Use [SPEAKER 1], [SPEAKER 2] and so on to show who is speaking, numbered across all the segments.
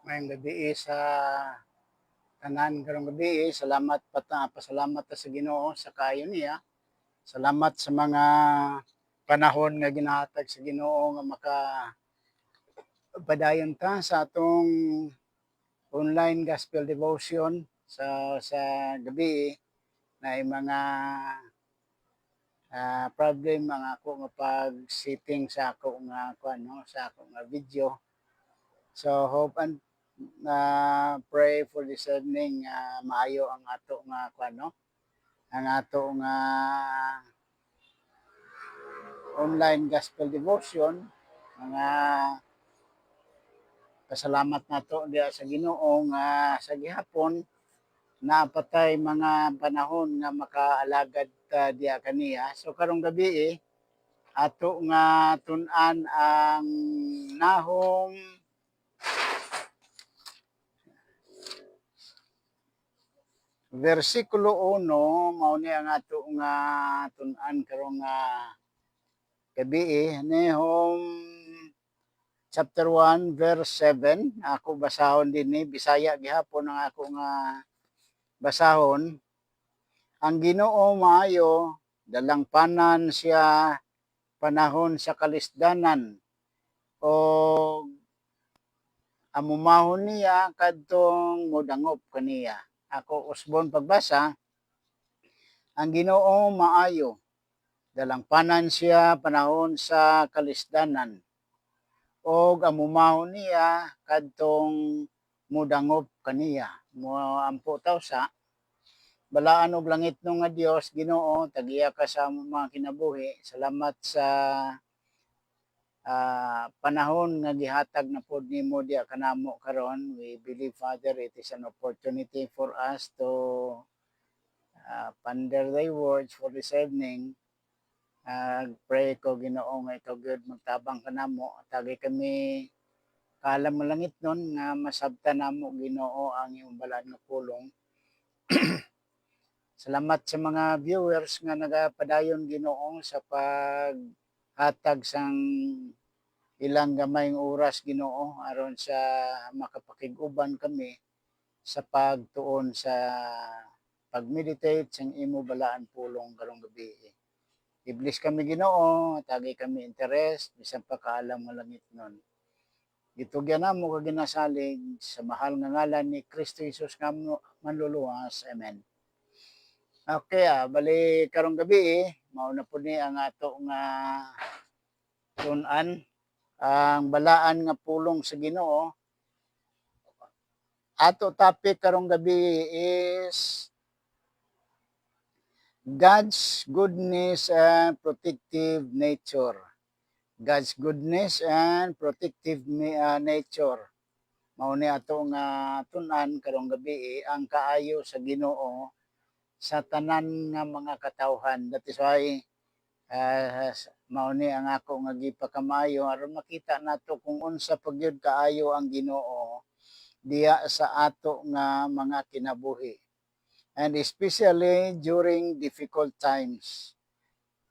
[SPEAKER 1] Ngayong gabi sa tanan karong gabi salamat pasalamat ta sa Ginoo sa kaayo niya. Salamat sa mga panahon nga ginahatag sa Ginoo nga makapadayon ta sa atong online gospel devotion sa gabi na mga problem mga ako nga pag-setting sa ako nga kuan no sa ako nga video. So hope and pray for this evening maayo ang ato nga kuan no ang ato nga online gospel devotion mga pasalamat nato diya sa Ginoo nga sa gihapon napatay mga panahon nga makaalagad ta diya kaniya. So karong gabi ato nga tun-an ang Nahum versikulo 1 mao ni ang ato nga tun-an karong gabi Nahum chapter 1 verse 7. Ako basahon din ni Bisaya gihapon ang ako nga basahon. Ang Ginoo maayo dalang panan siya panahon sa kalisdanan o amumahon niya kadtong modangop kaniya. Ako usbon pagbasa, ang Ginoo maayo dalang panan siya panahon sa kalisdanan og amumahon niya kadtong modangop kaniya. Mo ampo taw sa balaan og langit no nga Dios Ginoo tagiya ka sa mga kinabuhi. Salamat sa panahon nga gihatag na pod nimo diya kanamo karon. We believe Father it is an opportunity for us to ponder thy words for this evening. Pray ko Ginoo nga ikaw gyud magtabang kanamo tagi kami kaalam mo langit nun nga masabtan namo Ginoo ang iyong balaan nga pulong. Salamat sa mga viewers nga nagapadayon Ginoo sa paghatag sang ilang gamayng oras Ginoo aron sa makapakig-uban kami sa pagtuon sa pag-meditate sang imo balaan pulong karong gabi. I-bless kami Ginoo, tagay kami interes bisan pa kaalam nga langit nun. Gitugyan namo kag ginasalig sa mahal nga ngalan ni Kristo Jesus nga manluluwas. Amen. Okay, bali karong gabi mao na pud ni ang ato nga tun-an ang balaan nga pulong sa Ginoo. Ato topic karong gabi is God's goodness and protective nature. God's goodness and protective nature. Mao ni ato nga tun-an karong gabi ang kaayo sa Ginoo sa tanan nga mga katawhan. That is why mao ni ang ako nga gipakamayo aron makita nato kung unsa pagyud kaayo ang Ginoo diya sa ato nga mga kinabuhi. And especially during difficult times.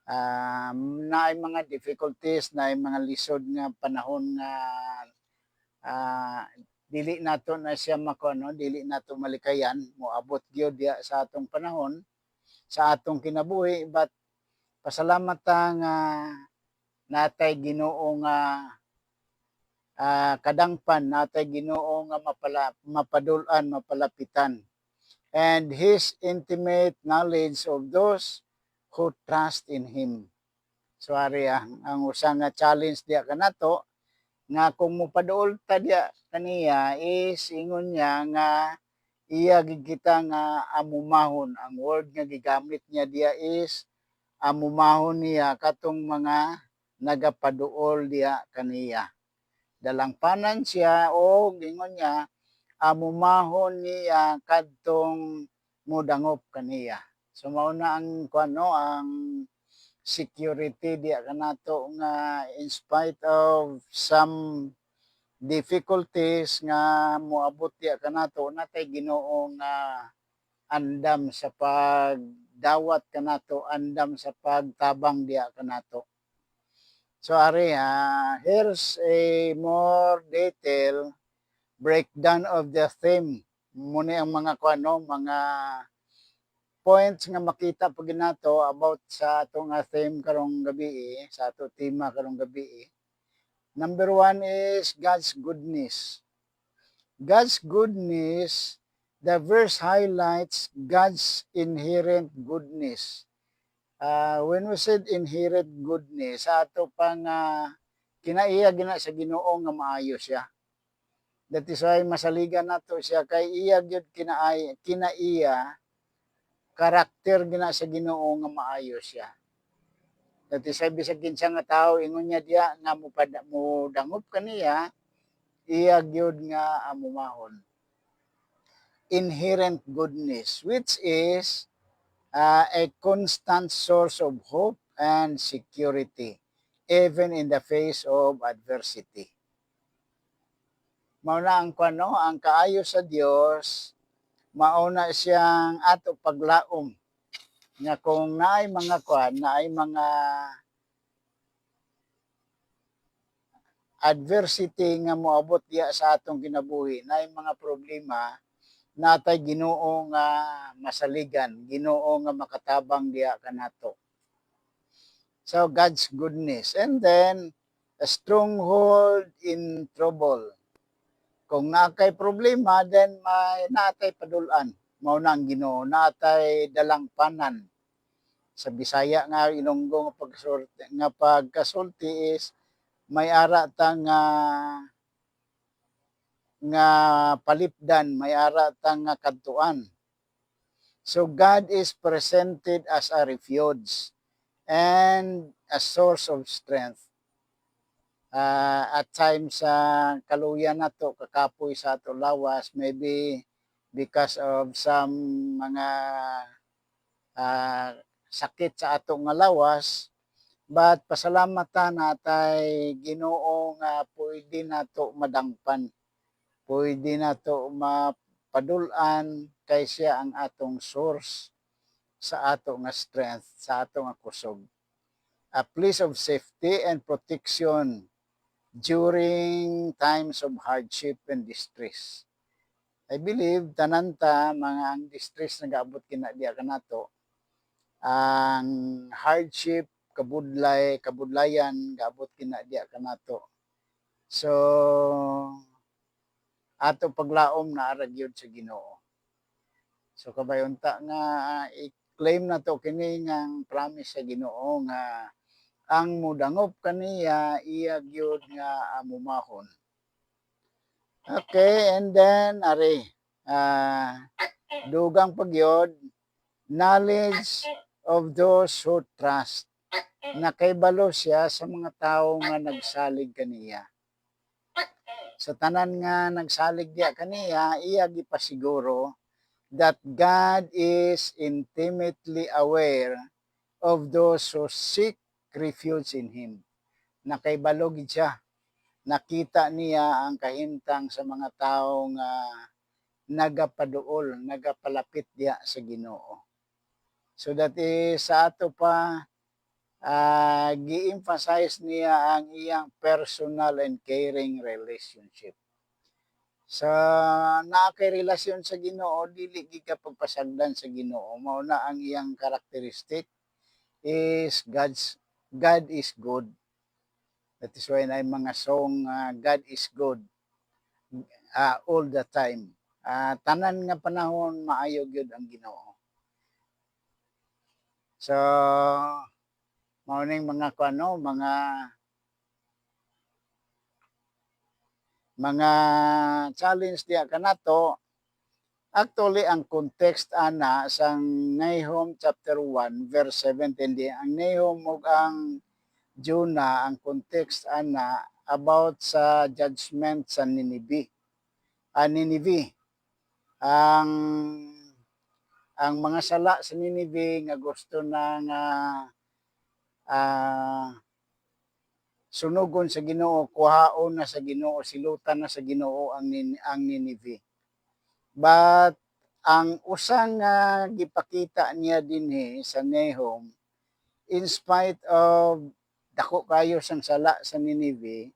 [SPEAKER 1] Naay mga difficulties, naay mga lisod nga panahon nga dili nato na siya makuno, dili nato malikayan, moabot gyud diya sa atong panahon, sa atong kinabuhi, but pasalamat ta nga natay Ginoo nga kadangpan, natay Ginoo nga mapadul-an, mapalapitan. And His intimate knowledge of those who trust in Him. So ang usa nga challenge diya kanato nga kung mopaduol ta diya kaniya is ingon niya nga iya gid kita nga amumahon. Ang word nga gigamit niya diya is amumahon niya katong mga nagapaduol diya kaniya. Dalangpanan siya o ingon niya amumahon niya kadtong modangop kaniya. So mao na ang kuano ang security diya kanato nga in spite of some difficulties nga moabot diya kanato natay Ginoo nga andam sa pagdawat kanato, andam sa pagtabang diya kanato. So here's a more detail breakdown of the theme. Muna ang mga kuano, mga points nga makita pag nato about sa atong theme karong gabi, sa ato tema karong gabi. Number 1 is God's goodness. God's goodness, the verse highlights God's inherent goodness. When we said inherent goodness, sa ato pang kinaiya gina sa Ginoo nga maayo siya. That is why masaligan nato siya kay iya gyud kinaiya karakter gina sa Ginoo nga maayo siya. That is why bisag kinsa nga tawo ingon niya diya nga mo dangop kaniya, iya gyud nga amumahon. Inherent goodness, which is a constant source of hope and security, even in the face of adversity. Mauna ang kuano, ang kaayo sa Dios, mauna siyang ato paglaom nga kung naay mga naay mga adversity nga moabot diya sa atong kinabuhi, naay mga problema, natay Ginoo nga masaligan, Ginoo nga makatabang diya kanato. So God's goodness. And then a stronghold in trouble. Kung nakay problema, then may natay padulan. Mao na ang Ginoo, natay dalangpanan. Sa Bisaya nga Ilonggo nga pagkasulti is may ara ta nga palipdan, may ara ta nga kadtuan. So God is presented as a refuge and a source of strength. At times kaluyan nato kakapoy sa ato lawas, maybe because of some mga sakit sa ato nga lawas, but pasalamatan natay Ginoo nga pwede nato madangpan, pwede nato mapadul-an kay siya ang atong source sa ato nga strength, sa ato nga kusog. A place of safety and protection during times of hardship and distress. I believe tanan ta mga ang distress nagaabot kina diya kanato, ang hardship, kabudlayan gaabot kina diya kanato. So ato paglaom na ara gyud sa Ginoo. So kabayon ta nga i-claim nato kini nga promise sa Ginoo nga ang mudangop kaniya iya gyud nga amumahon. Okay, and then dugang pagyod, knowledge of those who trust. Nakaibalo siya sa mga tawo nga nagsalig kaniya. Sa tanan nga nagsalig diya kaniya, iya gipasiguro that God is intimately aware of those who seek refuge in Him. Nakaibalo gid siya. Nakita niya ang kahimtang sa mga tao nga nagapaduol, nagapalapit diya sa Ginoo. So that is sa ato pa gi-emphasize niya ang iyang personal and caring relationship. Sa naakay relasyon sa Ginoo, dili gid ka pagpasagdan sa Ginoo. Mao na ang iyang characteristic is God is good. That is why na mga song God is good all the time. Tanan nga panahon maayo gyud ang Ginoo. So mao ning mga mga challenge diya kanato. Actually ang context ana sang Nahum chapter 1 verse 17 di ang Nahum ug ang Jonah, ang context ana about sa judgment sa Nineveh. Nineveh. Ang mga sala sa Nineveh nga gusto na nga sunugon sa Ginoo, kuhaon na sa Ginoo, silutan na sa Ginoo ang Nineveh. But ang usang gipakita niya dinhi sa Nahum, in spite of dako kayo sang sala sa Nineveh,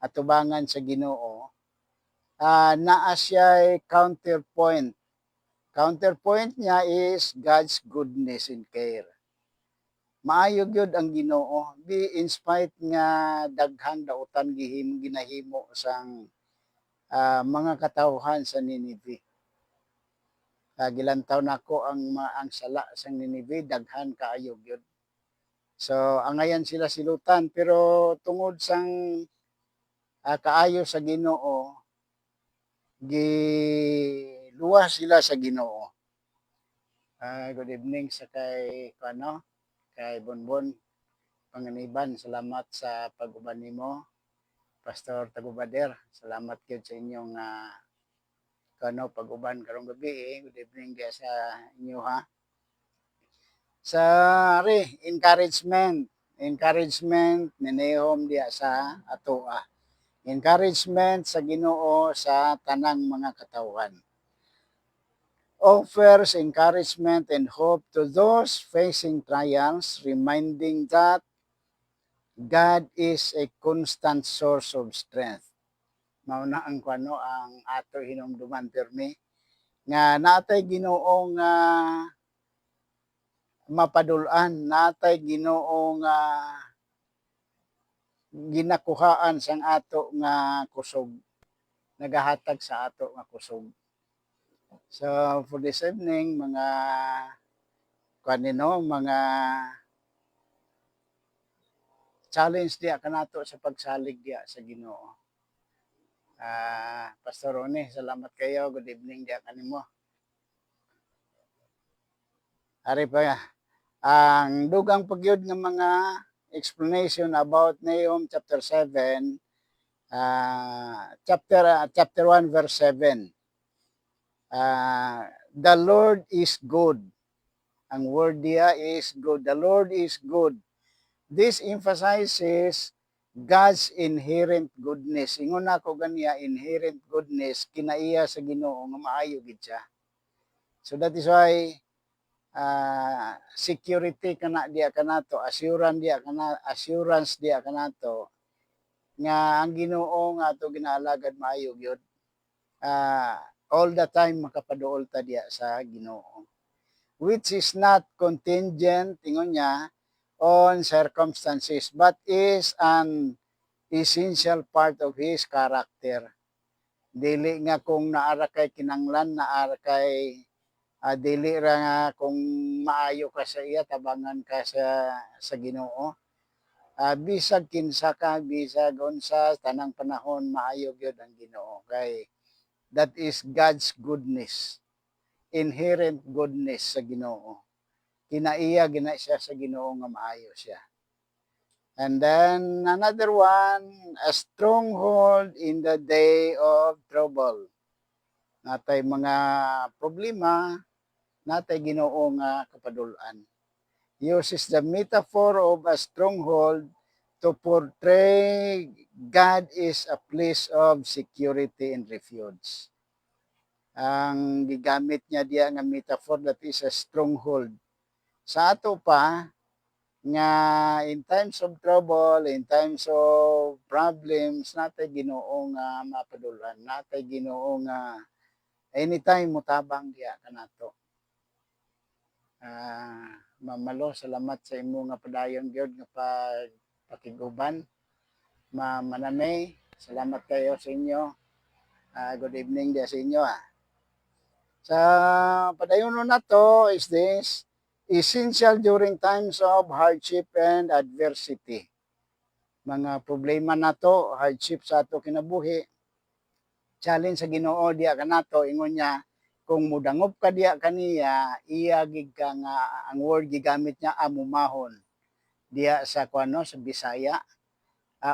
[SPEAKER 1] atubangan sa Ginoo, naa siya'y counterpoint. Counterpoint niya is God's goodness and care. Maayo gyud ang Ginoo, in spite nga daghang dautan ginahimo sang mga katawhan sa Ninive. Gilantaw nako ang sala sang Ninive, daghan kaayo gyud. So angayan sila silutan, pero tungod sang kaayo sa Ginoo, giluwas sila sa Ginoo. Good evening sa kay Bonbon Panganiban. Salamat sa pag-uban nimo, Pastor Tagubader. Salamat gyud sa inyong pag-uban karong gabi. Good evening dia sa inyo ha. Sa encouragement ninihom diya sa atoa. Encouragement sa Ginoo sa tanang mga katawhan. Offers encouragement and hope to those facing trials, reminding that God is a constant source of strength. Mauna ang ang ato hinumduman pirmi nga natay Ginoo nga mapadul-an, natay Ginoo nga ginakuhaan sang ato nga kusog, nagahatag sa ato nga kusog. So for this evening, mga mga challenge diya kanato sa pagsalig diya sa Ginoo. Pastor Ronnie, salamat kayo. Good evening diya kanimo. Ari pa ang dugang pagyud nga mga explanation about Nahum chapter 7, chapter 1 verse 7. The Lord is good. Ang word diya is good. The Lord is good. This emphasizes God's inherent goodness. Ingon ako ganiya, inherent goodness, kinaiya sa Ginoo nga maayo gid siya. So that is why security kana diya kanato, assurance diya kanato nga ang Ginoo nga ato ginaalagad maayo gyud. All the time makapaduol ta diya sa Ginoo, which is not contingent, ingon niya, on circumstances, but is an essential part of His character. Dili nga kung naara kay kinanglan, naara kay dili ra nga kung maayo ka sa iya, tabangan ka sa Ginoo. Bisag kinsa ka, bisag unsa, tanang panahon, maayo gyud ang Ginoo. Kay that is God's goodness, inherent goodness sa Ginoo. Kinaiya gina siya sa Ginoo nga maayo siya. And then another one, a stronghold in the day of trouble. Natay mga problema, natay Ginoo nga kapadul-an. Uses the metaphor of a stronghold to portray God is a place of security and refuge. Ang gigamit niya diya nga metaphor, that is a stronghold. Sa ato pa, nga in times of trouble, in times of problems, natay Ginoo nga mapadul-an, natay Ginoo nga anytime mutabang diya kanato. Mamalo, salamat sa imo nga padayon gyud nga pakiguban. Manamay, salamat kayo sa inyo. Good evening diya sa inyo. Sa padayon na to is this: essential during times of hardship and adversity. Mga problema na to, hardship sa ato kinabuhi, challenge sa Ginoo diya kanato, ingon niya, kung mudangop ka diya kaniya, iya gid ka nga ang word gigamit niya amumahon diya sa sa Bisaya.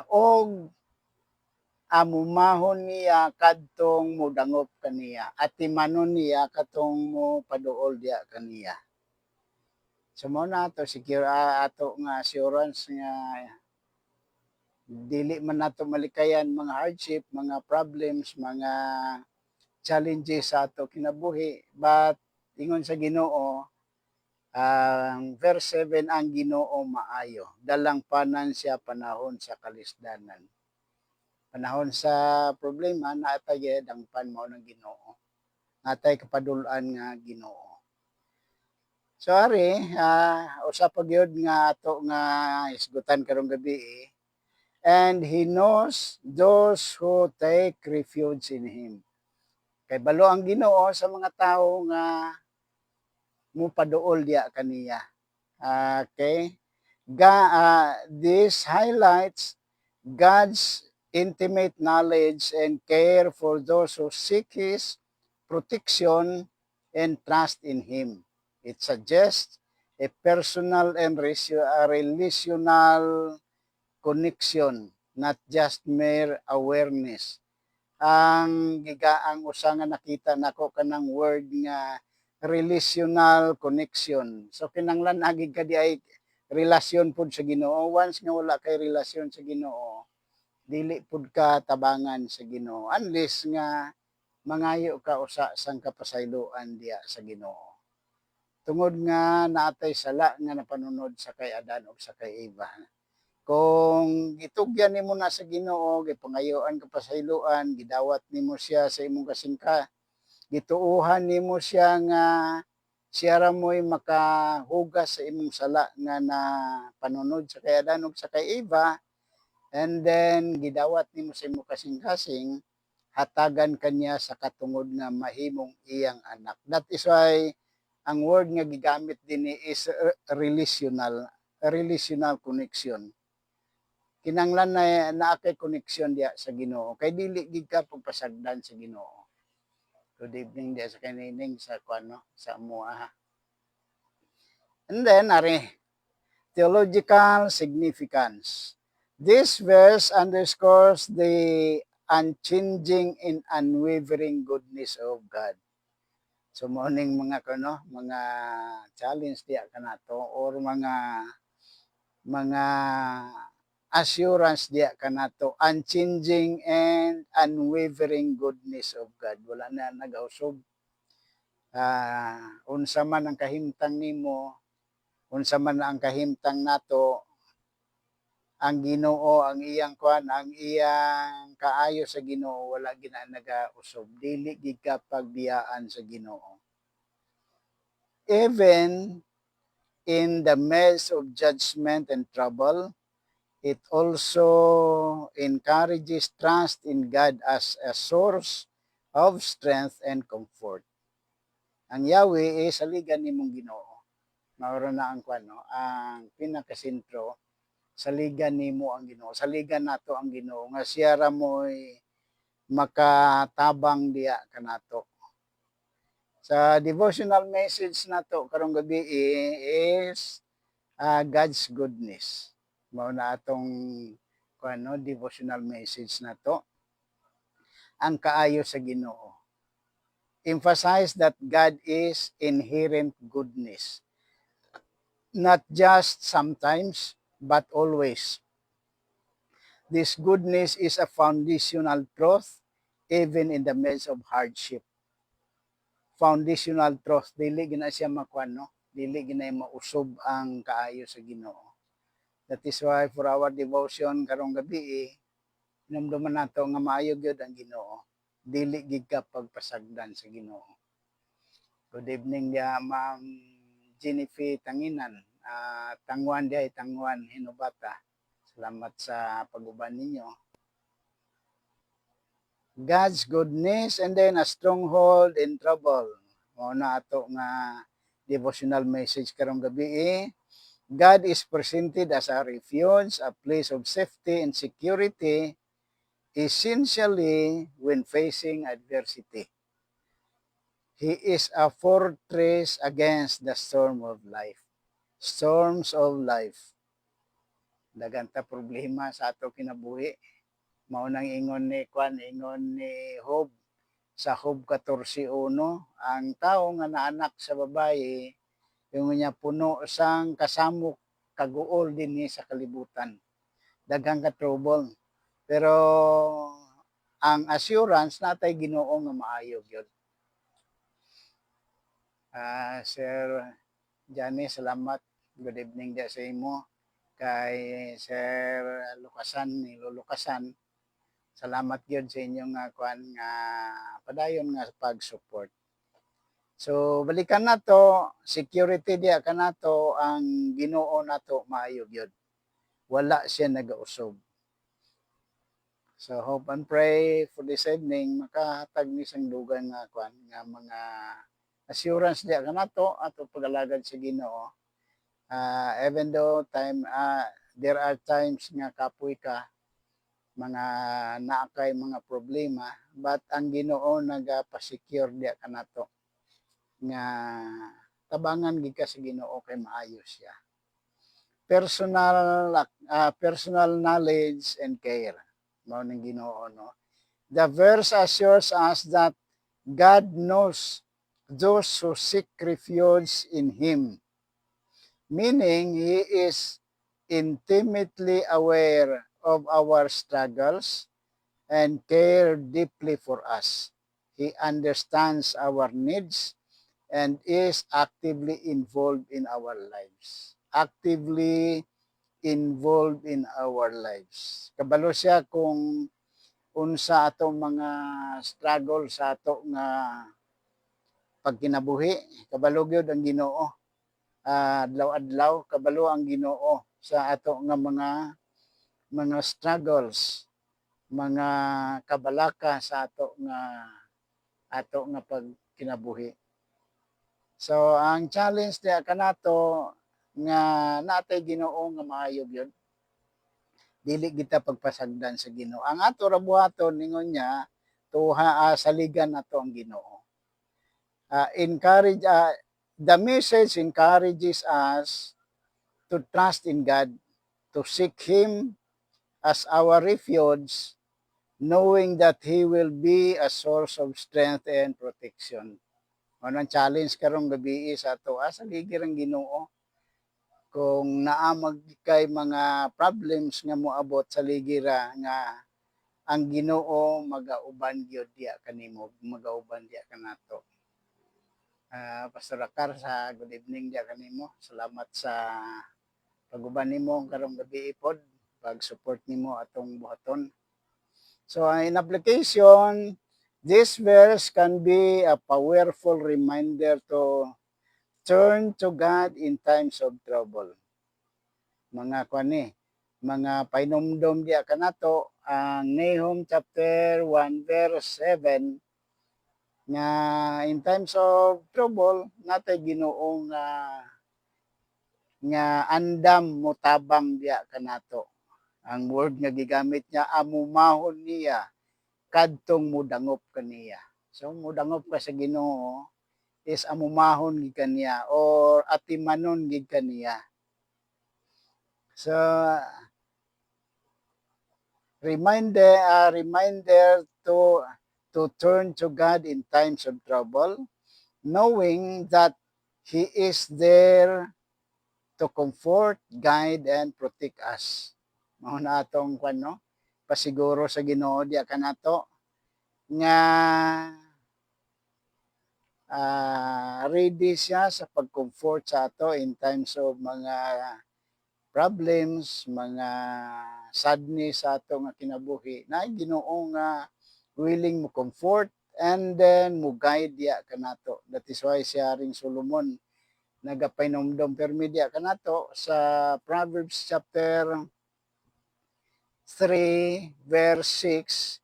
[SPEAKER 1] Og amumahon niya kadtong mudangop kaniya at timanon niya katong mo paduol diya kaniya. So mo na to secure ato nga assurance nga dili man nato malikayan mga hardship, mga problems, mga challenges sa ato kinabuhi, but ingon sa Ginoo, ang verse 7, ang Ginoo maayo, dalang panan siya panahon sa kalisdanan. Panahon sa problema natay gyud ang panmao ng Ginoo. Natay kapadul-an nga Ginoo. So ari, usa pa gyud nga ato nga isgutan karong gabi and he knows those who take refuge in him. Kay balo ang Ginoo sa mga tawo nga mupaduol diya kaniya. Okay? This highlights God's intimate knowledge and care for those who seek His protection and trust in Him. It suggests a personal and relational connection, not just mere awareness. Ang usa nga nakita nako kanang word nga relational connection. So kinanglan agig ka di ay relasyon pud sa Ginoo. Once nga wala kay relasyon sa Ginoo, dili pud ka tabangan sa Ginoo unless nga mangayo ka usa sang kapasayloan diya sa Ginoo. Tungod nga naatay sala nga napanunod sa kay Adan ug sa kay Eva. Kung gitugyan nimo na sa Ginoo, gipangayoan ka pasayloan, gidawat nimo siya sa imong kasingka, gituuhan nimo siya nga siya ra mo'y makahugas sa imong sala nga na panunod sa kay Adan ug sa kay Eva, and then gidawat nimo sa imong kasing-kasing, hatagan kanya sa katungod nga mahimong iyang anak. That is why ang word nga gigamit dinhi is relational connection. Kinanglan na naa kay connection diya sa Ginoo kay dili gid ka pagpasagdan sa Ginoo. Good evening diya sa kanining sa kuano sa amuha. And then ari theological significance. This verse underscores the unchanging and unwavering goodness of God. So morning mga mga challenge diya kanato or mga assurance diya kanato, unchanging and unwavering goodness of God. Wala na nagausog. Unsa man ang kahimtang nimo, unsa man ang kahimtang nato, ang Ginoo ang iyang ang iyang kaayo sa Ginoo wala gina nagausog. Dili gid ka pagbiyaan sa Ginoo. Even in the midst of judgment and trouble, it also encourages trust in God as a source of strength and comfort. Ang Yahweh saligan nimong Ginoo. Mauro na ang ang pinakasentro, saligan nimo ang Ginoo. Saligan nato ang Ginoo nga siya ra mo'y makatabang diya kanato. Sa devotional message nato karong gabi is God's goodness. Mao na atong devotional message na to, ang kaayo sa Ginoo. Emphasize that God is inherent goodness, not just sometimes but always. This goodness is a foundational truth even in the midst of hardship. Foundational truth, dili gina siya dili gina mausob ang kaayo sa Ginoo. That is why for our devotion karong gabi, hinumduman nato nga maayo gyud ang Ginoo. Dili gid ka pagpasagdan sa Ginoo. Good evening dia Ma'am Jennifer Tanginan. Tangwan dia Tangwan Hinubata. Salamat sa pag-uban ninyo. God's goodness and then a stronghold in trouble. Mao na ato nga devotional message karong gabi. God is presented as a refuge, a place of safety and security, essentially when facing adversity. He is a fortress against the storm of life. Storms of life. Daghang ta problema sa ato kinabuhi. Mao nang ingon ni Job sa Job 14:1, ang tao nga naanak sa babaye yung niya puno sang kasamok kaguol dinhi sa kalibutan. Daghang ka trouble. Pero ang assurance natay Ginoo nga maayo gyud. Sir Johnny, salamat. Good evening dia sa imo. Kay Sir Lukasan, ni Lulukasan. Salamat gyud sa inyong kuan nga padayon nga pag-support. So balikan nato, security diya kanato ang Ginoo nato maayo gyud. Wala siya nagausog. So hope and pray for this evening makahatag ni sang dugang nga kuan nga mga assurance diya kanato ato pagalagad sa Ginoo. Even though there are times nga kapoy ka mga naakay mga problema but ang Ginoo nagapa-secure diya kanato nga tabangan gid ka sa Ginoo kay maayo siya. Personal knowledge and care mao ning Ginoo no. The verse assures us that God knows those who seek refuge in Him, meaning He is intimately aware of our struggles and care deeply for us. He understands our needs and is actively involved in our lives. Actively involved in our lives. Kabalo siya kung unsa ato mga struggle sa ato nga pagkinabuhi, kabalo gyud ang Ginoo. Adlaw-adlaw kabalo ang Ginoo sa ato nga mga struggles, mga kabalaka sa ato nga pagkinabuhi. So ang challenge diya kanato nga natay Ginoo nga maayo gyud. Dili kita pagpasagdan sa Ginoo. Ang ato ra buhaton ningon niya saligan nato ang Ginoo. The message encourages us to trust in God, to seek Him as our refuge, knowing that He will be a source of strength and protection. Anong challenge karong gabi sa ato saligir ang Ginoo. Kung naamag kay mga problems nga moabot sa ligira nga ang Ginoo magauban gyud diya kanimo, magauban diya kanato. Pastor Akar, sa good evening diya kanimo. Salamat sa paguban nimo karong gabi pod, pag-support nimo atong buhaton. So in application, this verse can be a powerful reminder to turn to God in times of trouble. Mga mga painumdom diya kanato ang Nahum chapter 1 verse 7 nga in times of trouble natay Ginoo nga andam motabang diya kanato. Ang word nga gigamit niya amumahon niya kadtong mudangop kaniya. So mudangop ka sa Ginoo is amumahon gid kaniya or atimanon gid kaniya. So reminder to turn to God in times of trouble, knowing that He is there to comfort, guide, and protect us. Mao na atong pasiguro sa Ginoo diya kanato nga ready siya sa pag-comfort sa ato in times of mga problems, mga sadness sa ato nga kinabuhi. Na Ginoo nga willing mo comfort and then mo guide diya kanato. That is why siya ring Solomon nagapainomdom permi diya kanato sa Proverbs chapter 3 verse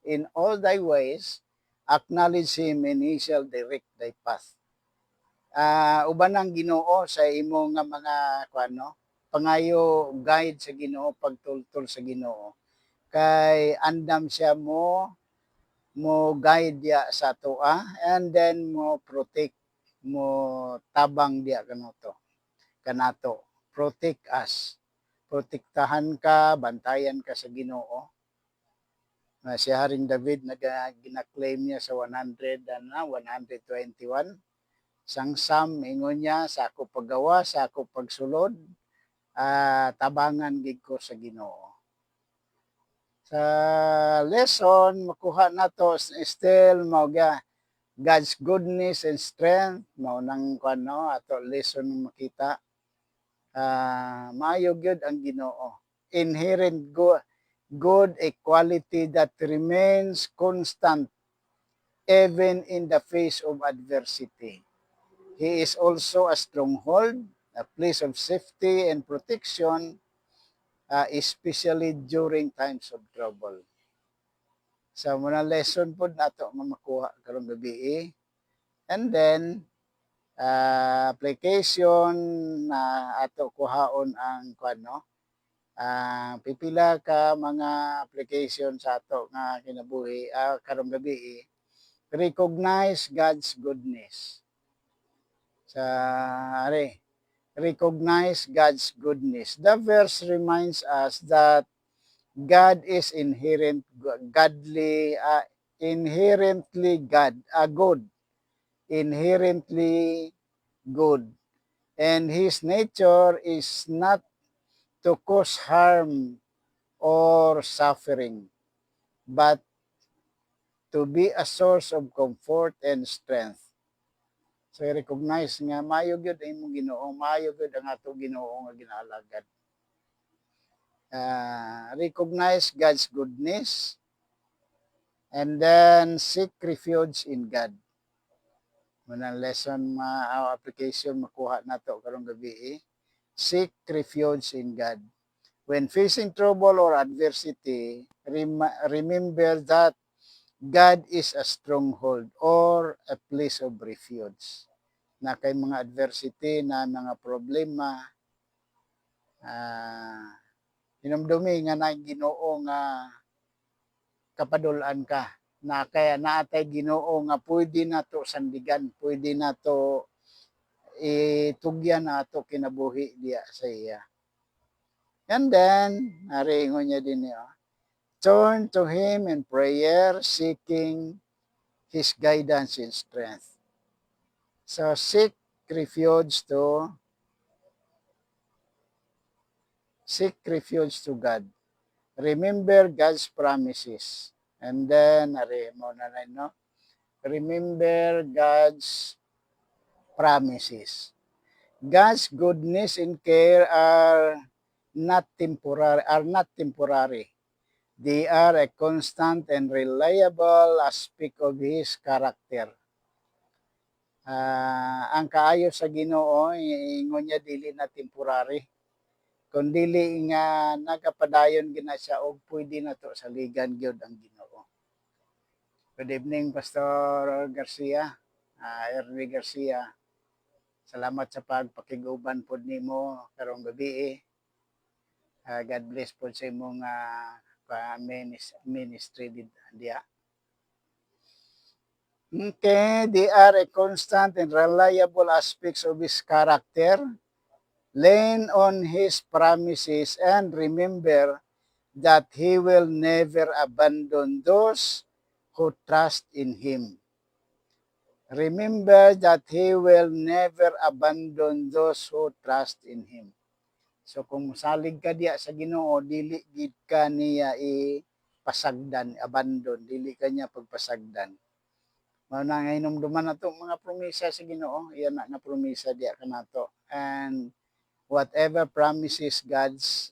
[SPEAKER 1] 6, in all thy ways acknowledge Him and He shall direct thy path. Uban ang Ginoo sa imo nga mga pangayo guide sa Ginoo, pagtultol sa Ginoo. Kay andam siya mo guide diya sa toa and then mo protect, mo tabang diya kanato. Protect us. Protektahan ka, bantayan ka sa Ginoo. Si Haring David gina-claim niya sa 121. Sang Psalm ingon niya sa ako paggawa, sa ako pagsulod, tabangan gid ko sa Ginoo. Sa lesson makuha nato still mao God's goodness and strength mao nang ato lesson makita. Maayo gyud ang Ginoo. good, a quality that remains constant even in the face of adversity. He is also a stronghold, a place of safety and protection, especially during times of trouble. So, muna lesson po nato nga makuha karong gabi. And then, application na ato kuhaon ang kuano. Pipila ka mga application sa ato nga kinabuhi karong gabi. Recognize God's goodness. Sa recognize God's goodness. The verse reminds us that God is inherently good, inherently good, and His nature is not to cause harm or suffering, but to be a source of comfort and strength. So i-recognize nga maayo gyud ang imong Ginoo, maayo gyud ang ato Ginoo nga ginaalagad. Recognize God's goodness and then seek refuge in God. Munang lesson application makuha nato karong gabi. Seek refuge in God. When facing trouble or adversity, remember that God is a stronghold or a place of refuge. Na kay mga adversity na mga problema, hinumdumi nga na Ginoo nga kapadulan ka. Na kaya naatay Ginoo nga pwede nato sandigan, pwede nato itugyan na ato kinabuhi diya sa iya. And then, naringon niya din niya, turn to Him in prayer, seeking His guidance and strength. So, seek refuge to God. Remember God's promises. And then, remember God's promises. God's goodness and care are not temporary. They are a constant and reliable aspect of His character. Ang kaayo sa Ginoo, ingon niya dili na temporary. Kung dili nga nagapadayon gina siya og pwede na to sa ligan gyud ang Ginoo. Good evening, Pastor Garcia, Ernie Garcia. Salamat sa pagpakiguban pod nimo karong gabi. God bless po sa imong ministry diya. Okay, they are a constant and reliable aspects of His character. Lean on His promises and remember that He will never abandon those who trust in Him. Remember that He will never abandon those who trust in Him. So kung salig ka diya sa Ginoo, dili gid ka niya pasagdan, abandon, dili ka niya pagpasagdan. Mao na nga hinumduman nato mga promesa sa Ginoo, iyan na promesa diya kanato. And whatever promises God's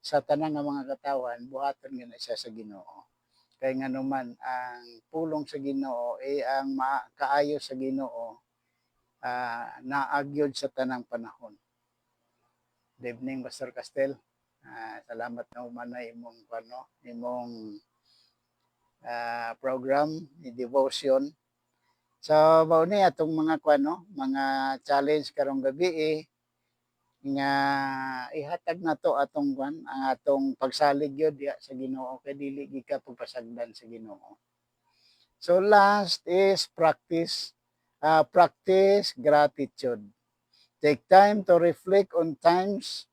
[SPEAKER 1] sa tanang nga mga katawan, buhaton nga siya sa Ginoo. Kay nga naman ang pulong sa Ginoo ang kaayo sa Ginoo naagyod sa tanang panahon. Good evening, Pastor Castel. Salamat na umanay imong program ni devotion. So mao ni atong mga mga challenge karong gabi nga ihatag nato atong ang atong pagsalig gyud diya sa Ginoo kay dili gid ka pagpasagdan sa Ginoo. So last is practice gratitude. Take time to reflect on times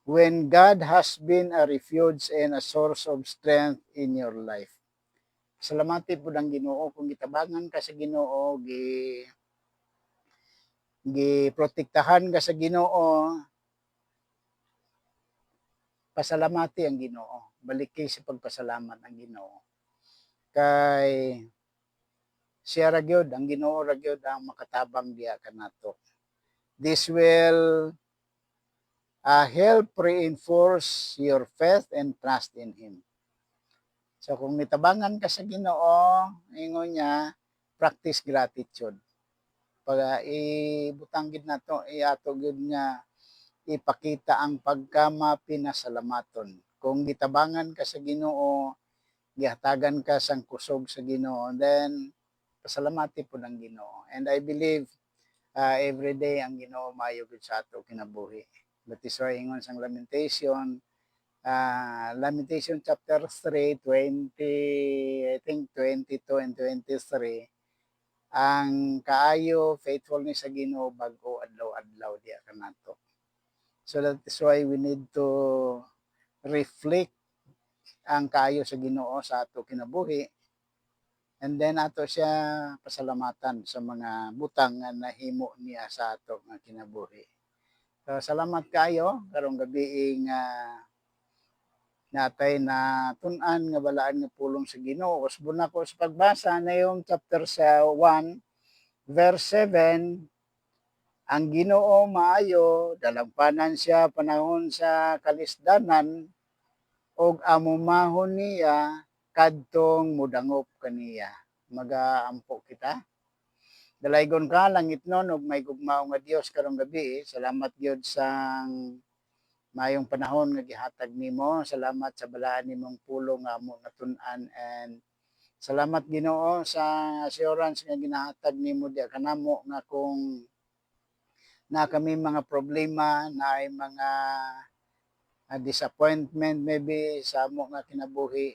[SPEAKER 1] when God has been a refuge and a source of strength in your life. Salamati pud ang Ginoo kung gitabangan ka sa Ginoo, giprotektahan ka sa Ginoo, pasalamati ang Ginoo. Baliki sa pagpasalamat ang Ginoo. Kay siya ra gyud, ang Ginoo ra gyud ang makatabang diya kanato. This will help reinforce your faith and trust in Him. So kung nitabangan ka sa Ginoo, ingon niya, practice gratitude. Pag ibutang gid nato, iato gid nga ipakita ang pagkamapinasalamaton. Kung gitabangan ka sa Ginoo, gihatagan ka sang kusog sa Ginoo, then pasalamati po ng Ginoo. And I believe every day ang Ginoo maayo gid sa ato kinabuhi. That is why ingon sang Lamentation chapter 3, 20, I think 22 and 23, ang kaayo faithfulness sa Ginoo bag-o adlaw-adlaw diya kanato. So that is why we need to reflect ang kaayo sa Ginoo sa ato kinabuhi, and then ato siya pasalamatan sa mga butang nga nahimo niya sa ato nga kinabuhi. So salamat kayo karong gabi nga natay na tun-an nga balaan nga pulong sa Ginoo. Usbon ako sa pagbasa na yung chapter sa 1 verse 7, ang Ginoo maayo, dalampanan siya panahon sa kalisdanan, og amumahon niya kadtong mudangop kaniya. Magaampo kita. Dalaygon ka langit non og may gugmao nga Dios karong gabi. Salamat gyud sang mayong panahon nga gihatag nimo. Salamat sa balaan nimong pulong nga amo natun-an, and salamat Ginoo sa assurance nga ginahatag nimo diha kanamo nga kung na kami mga problema, na ay mga disappointment maybe sa amo nga kinabuhi,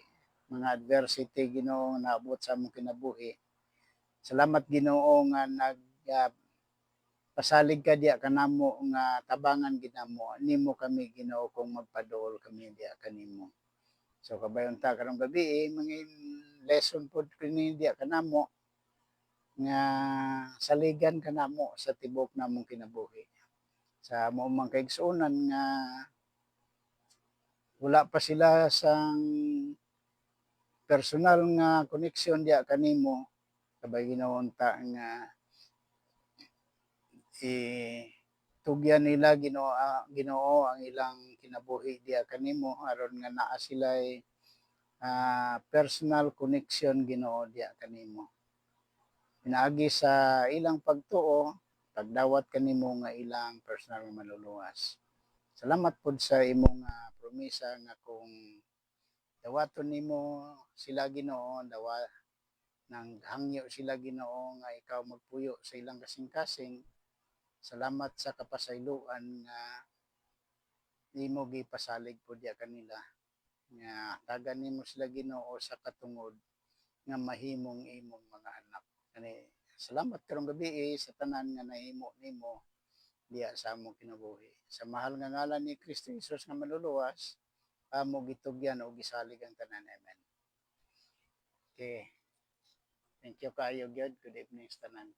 [SPEAKER 1] mga adversity Ginoo nga naabot sa among kinabuhi. Salamat Ginoo nga pasalig ka diya kanamo nga tabangan ginamo nimo kami Ginoo kung magpaduol kami diya kanimo. So kabayon ta karong gabi mga lesson pod kini diya kanamo nga saligan kanamo sa tibok namong kinabuhi. Sa mao man kaigsuonan nga wala pa sila sang personal nga connection diya kanimo, kabay Ginoon ta nga tugyan nila Ginoo ang ilang kinabuhi diya kanimo aron nga naa sila'y personal connection Ginoo diya kanimo. Pinaagi sa ilang pagtuo, pagdawat kanimo nga ilang personal nga maluluwas. Salamat pod sa imong promisa nga kung dawaton nimo sila Ginoo, nang hangyo sila Ginoo nga ikaw magpuyo sa ilang kasing-kasing. Salamat sa kapasayloan nga imo gipasalig pod diya kanila, nga tagan nimo sila Ginoo sa katungod nga mahimong imong mga anak. Ani salamat karong gabi sa tanan nga nahimo nimo diya sa among kinabuhi. Sa mahal nga ngalan ni Kristo Jesus nga maluluwas, amo gitugyan o gisalig ang tanan. Amen. Okay. Thank you kayo, God. Good evening sa tanan.